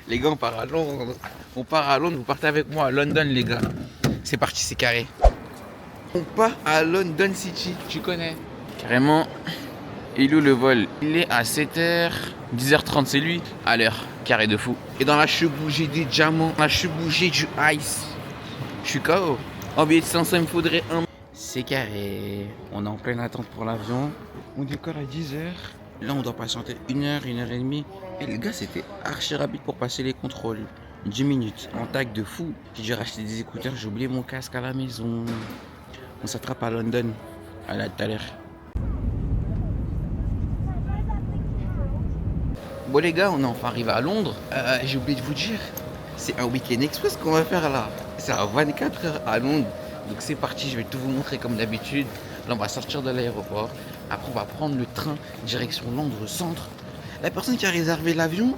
Les gars, on part à Londres. On part à Londres, vous partez avec moi à London, les gars. C'est parti, c'est carré. On part à London City, tu connais. Carrément. Il est où le vol? Il est à 7h, 10h30, c'est lui. À l'heure, carré de fou. Et dans la cheveux, j'ai des diamants. Dans la cheveux, j'ai du ice. Je suis KO. En billet de 500, il me faudrait un. C'est carré. On est en pleine attente pour l'avion. On décolle à 10h. Là, on doit patienter 1h, 1h30. Et le gars, c'était archi rapide pour passer les contrôles. 10 minutes. En tag de fou. J'ai dû racheter des écouteurs. J'ai oublié mon casque à la maison. On s'attrape à London. À la tout à l'heure. Bon les gars, on est enfin arrivé à Londres. J'ai oublié de vous dire, c'est un week-end express qu'on va faire là. C'est à 24 heures à Londres. Donc c'est parti, je vais tout vous montrer comme d'habitude. Là on va sortir de l'aéroport. Après on va prendre le train direction Londres centre. La personne qui a réservé l'avion,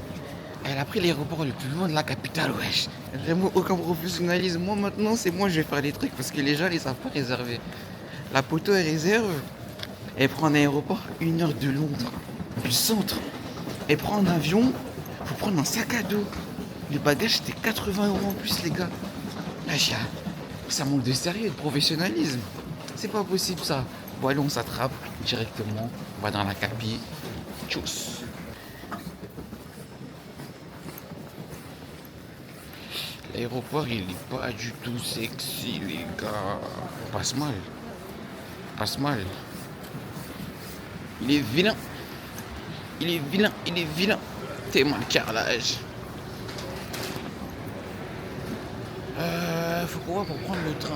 elle a pris l'aéroport le plus loin de la capitale, wesh. Vraiment aucun professionnalisme. Moi maintenant c'est moi je vais faire les trucs parce que les gens ils savent pas réserver. La poteau elle réserve. Elle prend un aéroport 1 heure de Londres. Du centre. Et prendre un avion, faut prendre un sac à dos. Les bagages c'était 80 € en plus les gars. Là ça manque de sérieux et de professionnalisme. C'est pas possible ça. Bon allez on s'attrape directement. On va dans la capi. Tchuss. L'aéroport il est pas du tout sexy les gars. On passe mal. On passe mal. Il est vilain. Il est vilain, il est vilain. Tellement le carrelage. Faut qu'on voit pour prendre le train.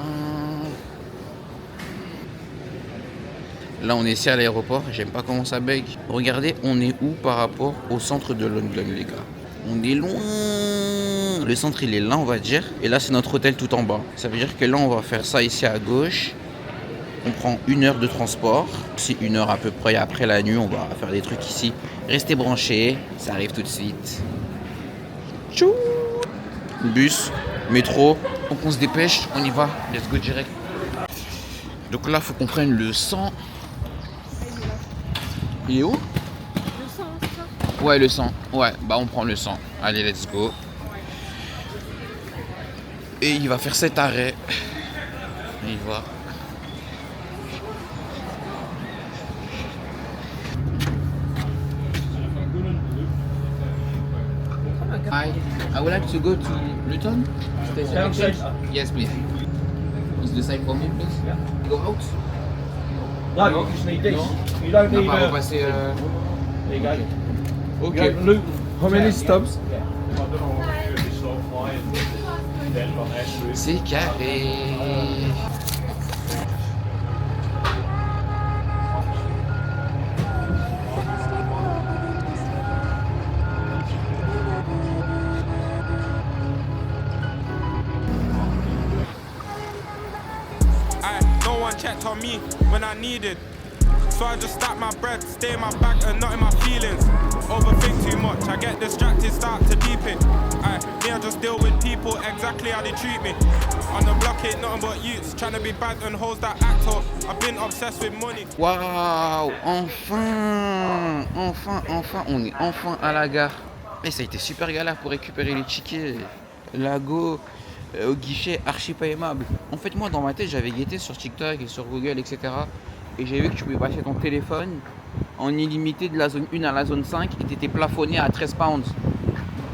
Là, on est ici à l'aéroport. J'aime pas comment ça bug. Regardez, on est où par rapport au centre de London, les gars? On est loin. Le centre, il est là, on va dire. Et là, c'est notre hôtel tout en bas. Ça veut dire que là, on va faire ça ici à gauche. On prend 1 heure de transport, c'est 1 heure à peu près. Après la nuit, on va faire des trucs ici. Restez branchés, ça arrive tout de suite. Tchou! Bus, métro, donc on se dépêche, on y va, let's go direct. Donc là, faut qu'on prenne le 100. Il est où? Le 100, c'est ça? Ouais, le 100. Ouais, bah on prend le 100. Allez, let's go. Et il va faire cet arrêt. Il va. I would like to go to Luton. Station. Yes, please. Is the same for me, please? Yeah. Go out? No, you just need this. You don't On need va pas a... repasser. There you go. Ok. You open Luton. How many stops? C'est carré. No one checked on me when I needed. So I just stack my bread, stay in my bag and not in my feelings. Overthink too much, I get distracted, start to deep it. Me, I just deal with people exactly how they treat me. On the block, ain't nothing but youths, trying to be bad and hoes that act up. I've been obsessed with money. Waouh, enfin, on est enfin à la gare. Mais ça a été super galère pour récupérer les tickets. Lago, au guichet, archi pas aimable. En fait, moi, dans ma tête, j'avais guetté sur TikTok et sur Google, etc. Et j'ai vu que tu pouvais passer ton téléphone en illimité de la zone 1 à la zone 5 et t'étais plafonné à 13 pounds.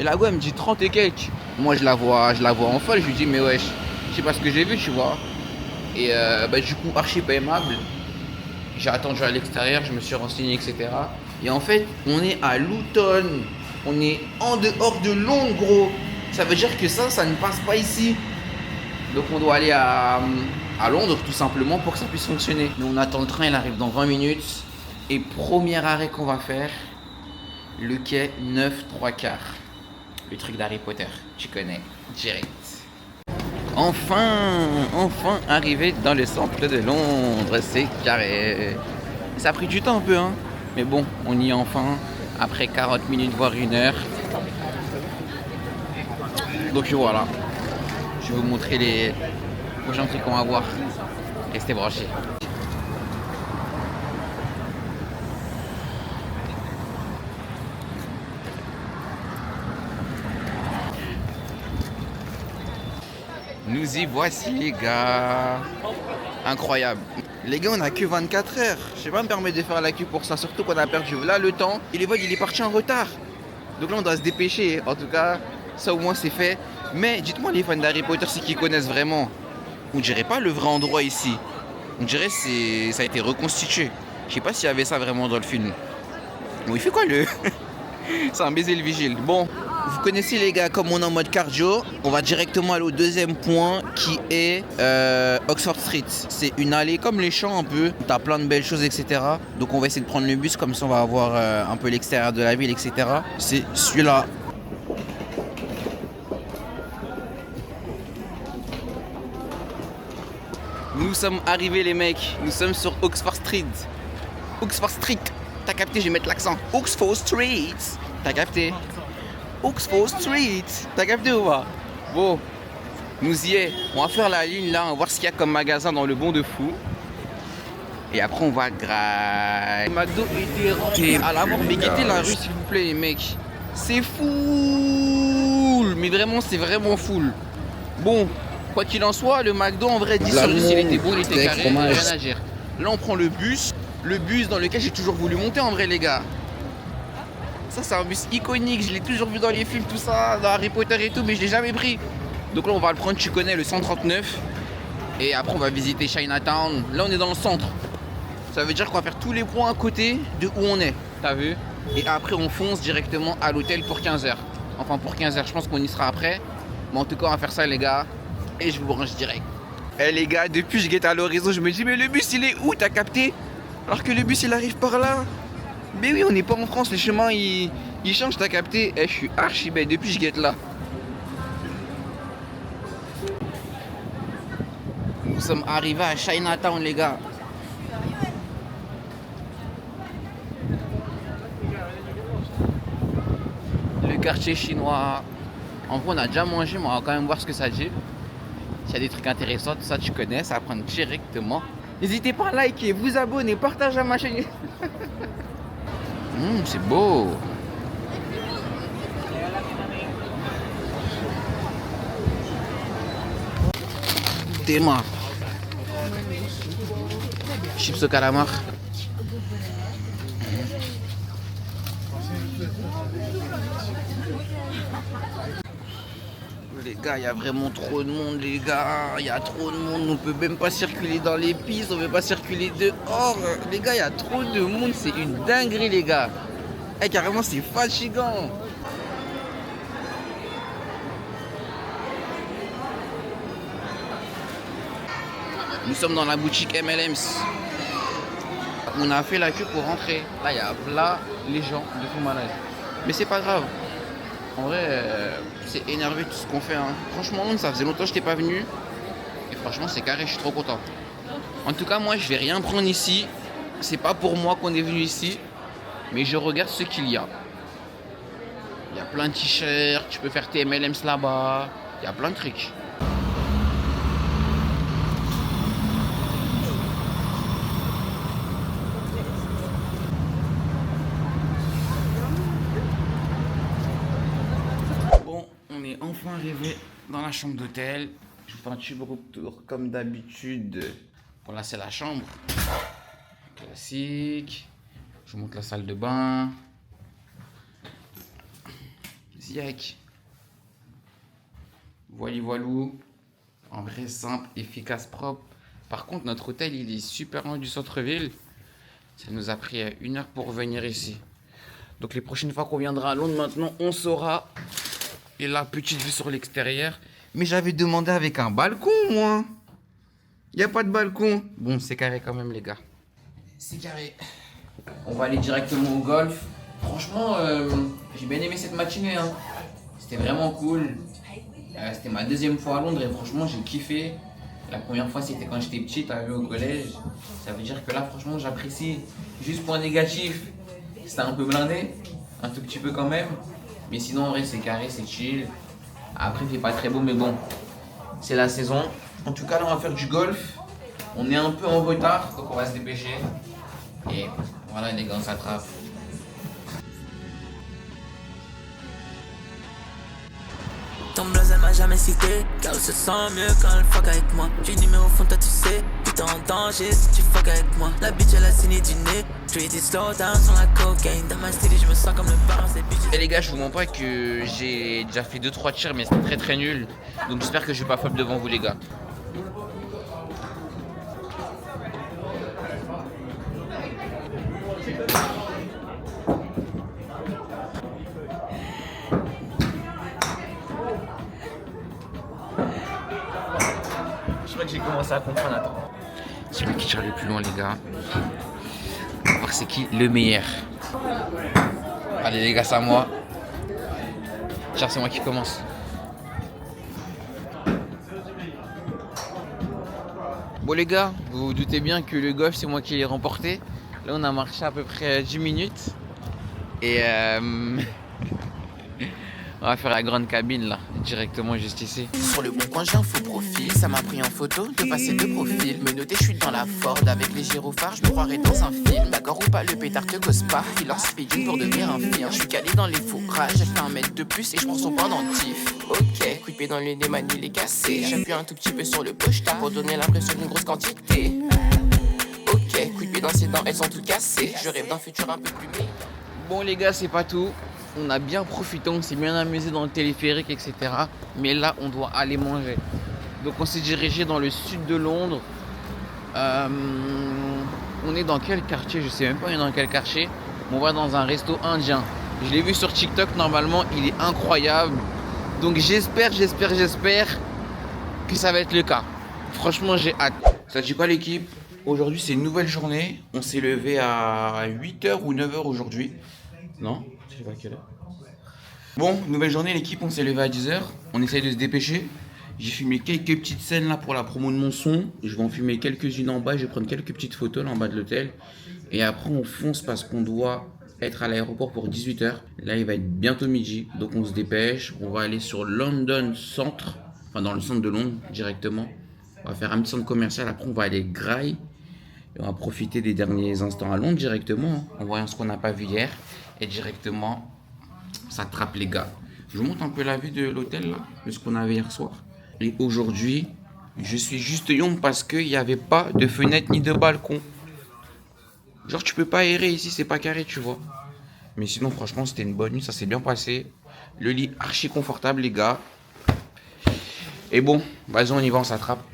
Et Lago, elle me dit 30 et quelques. Moi, je la vois en folle. Je lui dis, mais wesh, je sais pas ce que j'ai vu, tu vois. Et du coup, archi pas aimable. J'ai attendu à l'extérieur, je me suis renseigné, etc. Et en fait, on est à Luton. On est en dehors de Londres, gros. Ça veut dire que ça ne passe pas ici. Donc on doit aller à Londres tout simplement pour que ça puisse fonctionner. Mais on attend le train, il arrive dans 20 minutes. Et premier arrêt qu'on va faire, le quai 9 3/4. Le truc d'Harry Potter, tu connais, direct. Enfin arrivé dans le centre de Londres, c'est carré. Ça a pris du temps un peu, hein. Mais bon, on y est enfin, après 40 minutes, voire 1 heure. Donc voilà, je vais vous montrer les prochains trucs qu'on va voir. Restez branchés. Nous y voici les gars. Incroyable. Les gars, on a que 24 heures. Je sais pas me permettre de faire la queue pour ça, surtout qu'on a perdu là le temps. Et les vols, il est parti en retard. Donc là, on doit se dépêcher. En tout cas, ça au moins c'est fait. Mais dites-moi les fans d'Harry Potter, c'est qu'ils connaissent vraiment. On dirait pas le vrai endroit ici. On dirait que ça a été reconstitué. Je sais pas s'il y avait ça vraiment dans le film. Bon, il fait quoi le... C'est un baiser le vigile. Bon, vous connaissez les gars, comme on est en mode cardio, on va directement aller au deuxième point qui est Oxford Street. C'est une allée comme les champs un peu, t'as plein de belles choses, etc. Donc on va essayer de prendre le bus, comme ça on va avoir un peu l'extérieur de la ville, etc. C'est celui-là. Nous sommes arrivés les mecs, nous sommes sur Oxford Street. Oxford Street, t'as capté, je vais mettre l'accent. Oxford Street, t'as capté. Oxford Street, t'as capté ou pas? Bon, nous y est. On va faire la ligne là, on va voir ce qu'il y a comme magasin dans le Bon de Fou. Et après on va grailler. McDo était rempli. À l'avoir béguetté la rue s'il vous plaît les mecs. C'est full. Mais vraiment c'est vraiment full. Bon, quoi qu'il en soit, le McDo en vrai 10 sur 10 il était beau, il était carré, rien à dire. Là on prend le bus dans lequel j'ai toujours voulu monter en vrai les gars. Ça c'est un bus iconique, je l'ai toujours vu dans les films, tout ça, dans Harry Potter et tout, mais je l'ai jamais pris. Donc là on va le prendre, tu connais, le 139. Et après on va visiter Chinatown. Là on est dans le centre. Ça veut dire qu'on va faire tous les points à côté de où on est, t'as vu? Et après on fonce directement à l'hôtel pour 15h. Enfin pour 15h, je pense qu'on y sera après. Mais en tout cas on va faire ça les gars. Et je vous branche direct. Eh les gars, depuis je guette à l'horizon, je me dis mais le bus il est où, t'as capté? Alors que le bus il arrive par là. Mais oui, on n'est pas en France, les chemins ils changent, t'as capté? Eh, je suis archi bête, depuis je guette là. Nous sommes arrivés à Chinatown les gars. Le quartier chinois. En vrai on a déjà mangé, mais on va quand même voir ce que ça dit. S'il y a des trucs intéressants, tout ça tu connais, ça va prendre directement. N'hésitez pas à liker, vous abonner, partager ma chaîne. C'est beau. Théma. Chips au calamar. Les gars, il y a vraiment trop de monde, les gars. Il y a trop de monde. On peut même pas circuler dans les pistes. On peut pas circuler dehors. Les gars, il y a trop de monde. C'est une dinguerie, les gars. Eh, carrément, c'est fatigant. Nous sommes dans la boutique MLM's. On a fait la queue pour rentrer. Là, il y a là les gens de fou malade. Mais c'est pas grave. En vrai, c'est énervé tout ce qu'on fait. Hein. Franchement, ça faisait longtemps que je n'étais pas venu. Et franchement, c'est carré, je suis trop content. En tout cas, moi, je vais rien prendre ici. C'est pas pour moi qu'on est venu ici. Mais je regarde ce qu'il y a. Il y a plein de t-shirts, tu peux faire tes MLMs là-bas. Il y a plein de trucs. Enfin arrivé dans la chambre d'hôtel. Je vous fais un petit tour comme d'habitude. Bon là c'est la chambre classique. Je vous montre la salle de bain. Ziac. Voilou. En vrai simple, efficace, propre. Par contre notre hôtel il est super loin du centre-ville. Ça nous a pris 1 heure pour venir ici. Donc les prochaines fois qu'on viendra à Londres maintenant on saura. Et la petite vue sur l'extérieur. Mais j'avais demandé avec un balcon, moi. Il n'y a pas de balcon. Bon, c'est carré quand même, les gars. C'est carré. On va aller directement au golf. Franchement, j'ai bien aimé cette matinée. Hein. C'était vraiment cool. C'était ma 2e fois à Londres et franchement, j'ai kiffé. La première fois, c'était quand j'étais petit, t'as vu, au collège. Ça veut dire que là, franchement, j'apprécie. Juste point négatif, c'était un peu blindé. Un tout petit peu quand même. Mais sinon, en vrai, c'est carré, c'est chill. Après, il fait pas très beau, mais bon, c'est la saison. En tout cas, là, on va faire du golf. On est un peu en retard, donc on va se dépêcher. Et voilà, les gars, on s'attrape. Ton blaze elle m'a jamais cité, car elle se sent mieux quand elle fuck avec moi. J'ai le numéro au fond, toi tu sais, t'es en danger si tu fuck avec moi. La bitch elle a signé du nez, je lui ai dit slow down sur la cocaine. Dans ma style je me sens comme le parent, c'est bitch. Et les gars, je vous mens pas que j'ai déjà fait 2-3 tirs, mais c'était très très nul. Donc j'espère que je vais pas flop devant vous les gars. Je crois que j'ai commencé à comprendre, attends. C'est lui qui tire le plus loin les gars. On va voir c'est qui le meilleur. Allez les gars, c'est à moi. Tiens, c'est moi qui commence. Bon les gars, vous vous doutez bien que le golf c'est moi qui l'ai remporté. Là on a marché à peu près 10 minutes. Et on va faire la grande cabine là, directement juste ici. Sur le bon coin j'ai un faux profil, ça m'a pris en photo de passer deux profils. Me noter je suis dans la Ford avec les gyrophares, je me croirais dans un film. D'accord ou pas, le pétard te gosse pas, il lance speeding pour devenir un film. Je suis calé dans les fourrages, j'ai fait 1 mètre de plus et je prends son pendentif. Ok, coup de pied dans le nez, manie il est cassé. J'appuie un tout petit peu sur le push-tard pour donner l'impression d'une grosse quantité. Ok, coup de pied dans ses dents, elles sont toutes cassées. Je rêve d'un futur un peu plus meilleur. Bon les gars, c'est pas tout. On a bien profité, on s'est bien amusé dans le téléphérique, etc. Mais là, on doit aller manger. Donc on s'est dirigé dans le sud de Londres. On est dans quel quartier? Je sais même pas dans quel quartier. On va dans un resto indien. Je l'ai vu sur TikTok, normalement, il est incroyable. Donc j'espère que ça va être le cas. Franchement, j'ai hâte. Ça dit quoi l'équipe? Aujourd'hui, c'est une nouvelle journée. On s'est levé à 8h ou 9h aujourd'hui. Non? Je sais pas à quelle heure. Bon, nouvelle journée l'équipe, on s'est levé à 10h. On essaye de se dépêcher. J'ai filmé quelques petites scènes là pour la promo de mon son. Je vais en filmer quelques-unes en bas. Je vais prendre quelques petites photos là en bas de l'hôtel. Et après, on fonce parce qu'on doit être à l'aéroport pour 18h. Là, il va être bientôt midi. Donc, on se dépêche. On va aller sur London Centre. Enfin, dans le centre de Londres directement. On va faire un petit centre commercial. Après, on va aller Graille. Et on va profiter des derniers instants à Londres directement. En voyant ce qu'on n'a pas vu hier. Et directement, ça trappe les gars. Je vous montre un peu la vue de l'hôtel là, de ce qu'on avait hier soir. Et aujourd'hui, je suis juste yombe parce qu'il n'y avait pas de fenêtre ni de balcon. Genre tu peux pas aérer ici, c'est pas carré, tu vois. Mais sinon franchement c'était une bonne nuit, ça s'est bien passé. Le lit archi confortable les gars. Et bon, vas-y on y va, on s'attrape.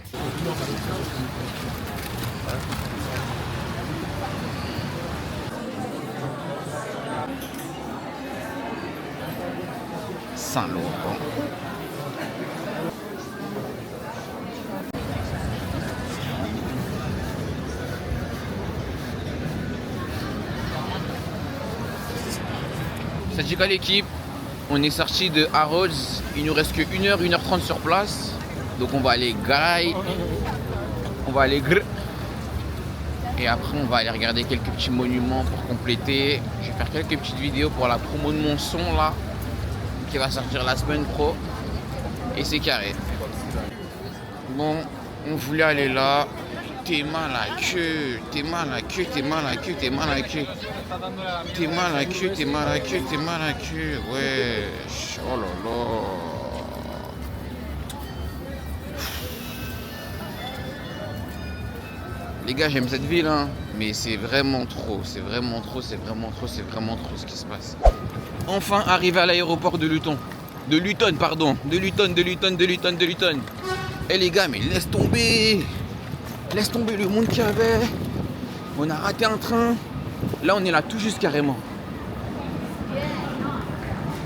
Saint-Laurent. Ça dit quoi l'équipe? On est sorti de Harrods, il nous reste que 1h, 1h30 sur place. Donc on va aller Graille, on va aller Grr. Et après on va aller regarder quelques petits monuments pour compléter. Je vais faire quelques petites vidéos pour la promo de mon son là, qui va sortir la semaine pro. Et c'est carré. Bon, on voulait aller là. T'es mal à queue, t'es mal à queue, t'es mal à queue, t'es mal à queue. T'es mal à queue, t'es mal à queue, t'es mal à queue. Ouais. Oh là là. Les gars, j'aime cette ville, hein. Mais c'est vraiment trop, c'est vraiment trop, c'est vraiment trop, c'est vraiment trop ce qui se passe. Enfin arrivé à l'aéroport de Luton. De Luton, pardon. De Luton. Eh les gars, mais laisse tomber. Laisse tomber le monde qu'il y avait. On a raté un train. Là, on est là tout juste carrément.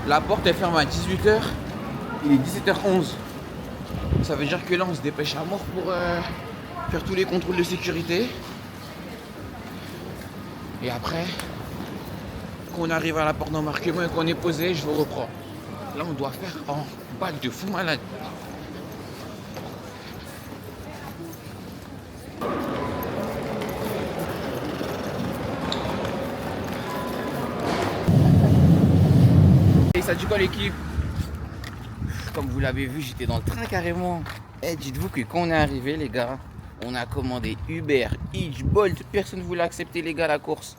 La porte, elle ferme à 18h. Il est 17h11. Ça veut dire que là, on se dépêche à mort pour faire tous les contrôles de sécurité. Et après, quand on arrive à la porte d'embarquement et qu'on est posé, je vous reprends. Là, on doit faire en bac de fou malade. Et ça dit quoi l'équipe? Comme vous l'avez vu, j'étais dans le train carrément. Et dites-vous que quand on est arrivé les gars, on a commandé Uber, Eats, Bolt, personne ne voulait accepter les gars la course.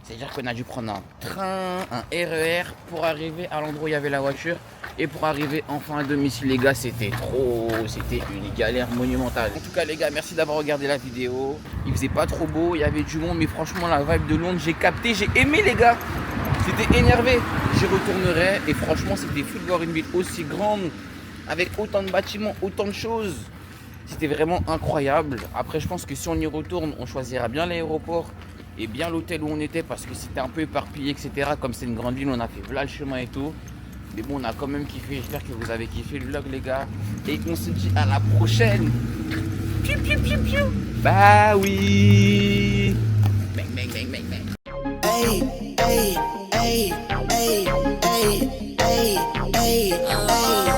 C'est-à-dire qu'on a dû prendre un train, un RER pour arriver à l'endroit où il y avait la voiture. Et pour arriver enfin à domicile les gars, c'était une galère monumentale. En tout cas les gars, merci d'avoir regardé la vidéo. Il faisait pas trop beau, il y avait du monde, mais franchement la vibe de Londres, j'ai capté, j'ai aimé les gars. J'étais énervé, j'y retournerai et franchement c'était fou de voir une ville aussi grande, avec autant de bâtiments, autant de choses. C'était vraiment incroyable. Après je pense que si on y retourne, on choisira bien l'aéroport et bien l'hôtel où on était parce que c'était un peu éparpillé, etc. Comme c'est une grande ville, on a fait voilà le chemin et tout. Mais bon, on a quand même kiffé. J'espère que vous avez kiffé le vlog, les gars. Et on se dit à la prochaine. Piu, piu, piu, piu. Bah oui. Bang, bang, bang, bang, bang. Hey, hey, hey, hey, hey, hey, hey, hey.